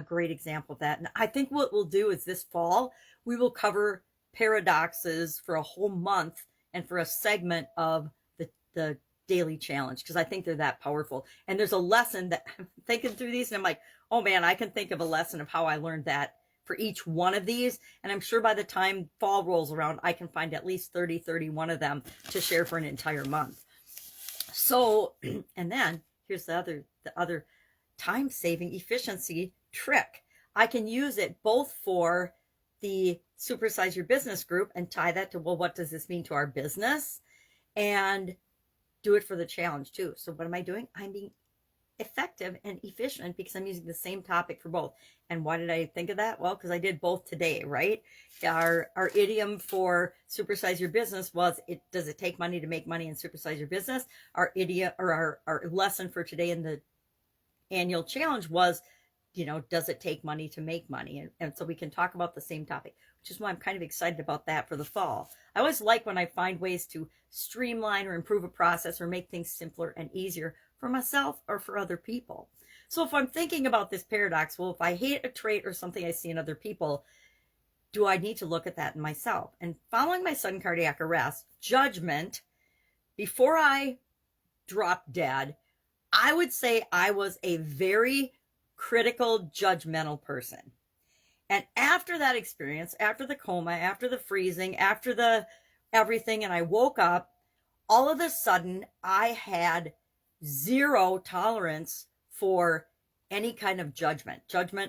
a great example of that. And I think what we'll do is this fall, we will cover paradoxes for a whole month and for a segment of the daily challenge, because I think they're that powerful. And there's a lesson that I'm thinking through these, and I'm like, oh man, I can think of a lesson of how I learned that for each one of these. And I'm sure by the time fall rolls around, I can find at least 30, 31 of them to share for an entire month. So, and then here's the other time saving efficiency trick. I can use it both for the Supersize Your Business group and tie that to, well, what does this mean to our business? And do it for the challenge too. So what am I doing? I'm being effective and efficient because I'm using the same topic for both. And why did I think of that? Well, because I did both today, right? Our idiom for Supersize Your Business was, does it take money to make money and supersize your business? Our idiom, or our lesson for today in the annual challenge was, does it take money to make money? And so we can talk about the same topic, which is why I'm kind of excited about that for the fall. I always like when I find ways to streamline or improve a process or make things simpler and easier for myself or for other people. So if I'm thinking about this paradox, well, if I hate a trait or something I see in other people, do I need to look at that in myself? And following my sudden cardiac arrest, judgment, before I dropped dead, I would say I was a very critical, judgmental person. And after that experience, after the coma, after the freezing, after the everything, and I woke up, all of a sudden I had zero tolerance for any kind of judgment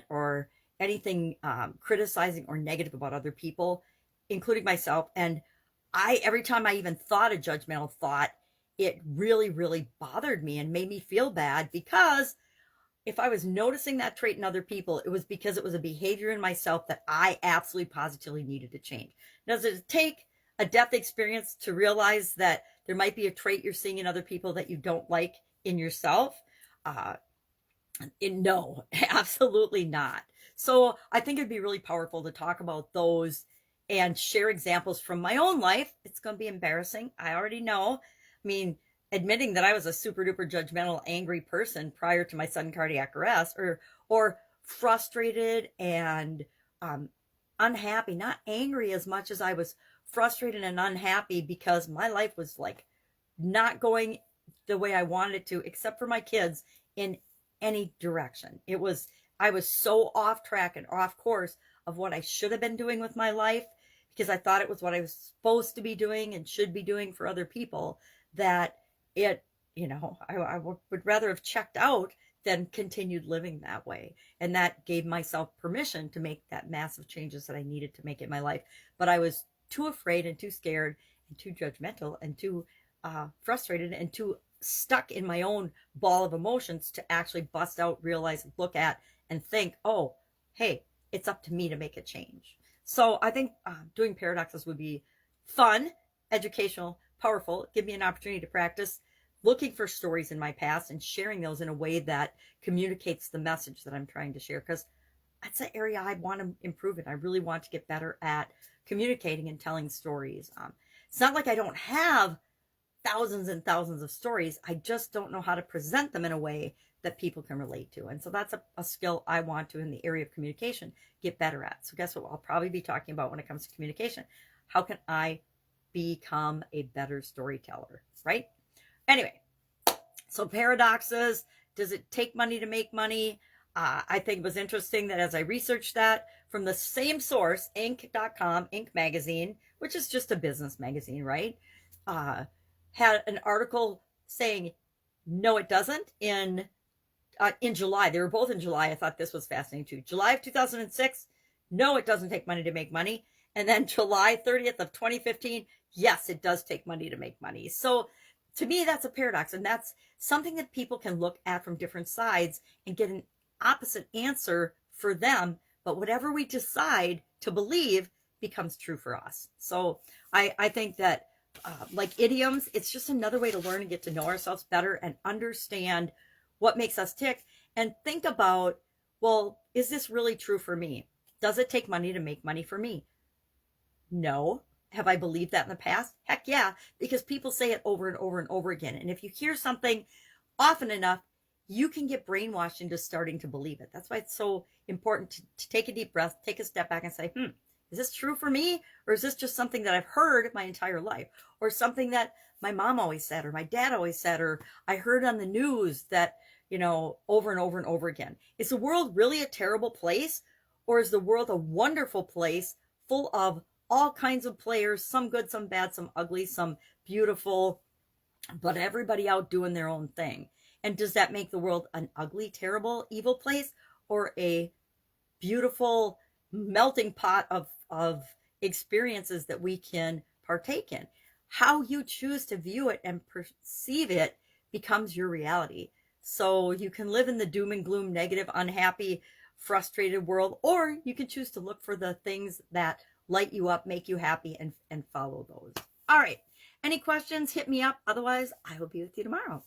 or anything criticizing or negative about other people, including myself. And every time I even thought a judgmental thought, it really, really bothered me and made me feel bad, because if I was noticing that trait in other people, it was because it was a behavior in myself that I absolutely positively needed to change. Now, does it take a death experience to realize that there might be a trait you're seeing in other people that you don't like in yourself? No, absolutely not. So I think it'd be really powerful to talk about those and share examples from my own life. It's going to be embarrassing. I already know. I mean, admitting that I was a super duper judgmental, angry person prior to my sudden cardiac arrest, or frustrated and unhappy, not angry as much as I was frustrated and unhappy because my life was like not going the way I wanted it to, except for my kids, in any direction. I was so off track and off course of what I should have been doing with my life, because I thought it was what I was supposed to be doing and should be doing for other people, that I would rather have checked out than continued living that way. And that gave myself permission to make that massive changes that I needed to make in my life. But I was too afraid and too scared and too judgmental and too frustrated and too stuck in my own ball of emotions to actually bust out, realize, look at, and think, oh, hey, it's up to me to make a change. So I think doing paradoxes would be fun, educational, powerful, give me an opportunity to practice looking for stories in my past and sharing those in a way that communicates the message that I'm trying to share, because that's an area I want to improve in. I really want to get better at communicating and telling stories. It's not like I don't have thousands and thousands of stories. I just don't know how to present them in a way that people can relate to. And so that's a skill I want to, in the area of communication, get better at. So guess what I'll probably be talking about when it comes to communication? How can I become a better storyteller, right? Anyway, so paradoxes. Does it take money to make money? I think it was interesting that as I researched that, from the same source, Inc.com, Inc. magazine, which is just a business magazine, right? Had an article saying, no, it doesn't, in July. They were both in July. I thought this was fascinating too. July of 2006, no, it doesn't take money to make money. And then July 30th of 2015, yes, it does take money to make money. So to me, that's a paradox. And that's something that people can look at from different sides and get an opposite answer for them. But whatever we decide to believe becomes true for us. So I think that like idioms, it's just another way to learn and get to know ourselves better and understand what makes us tick, and think about, well, is this really true for me? Does it take money to make money for me? No. Have I believed that in the past? Heck yeah, because people say it over and over and over again. And if you hear something often enough, you can get brainwashed into starting to believe it. That's why it's so important to take a deep breath, take a step back and say, is this true for me? Or is this just something that I've heard my entire life? Or something that my mom always said, or my dad always said, or I heard on the news that, over and over and over again. Is the world really a terrible place? Or is the world a wonderful place full of all kinds of players, some good, some bad, some ugly, some beautiful, but everybody out doing their own thing? And does that make the world an ugly, terrible, evil place, or a beautiful melting pot of experiences that we can partake in? How you choose to view it and perceive it becomes your reality. So you can live in the doom and gloom, negative, unhappy, frustrated world, or you can choose to look for the things that light you up, make you happy, and follow those. All right. Any questions? Hit me up. Otherwise, I will be with you tomorrow.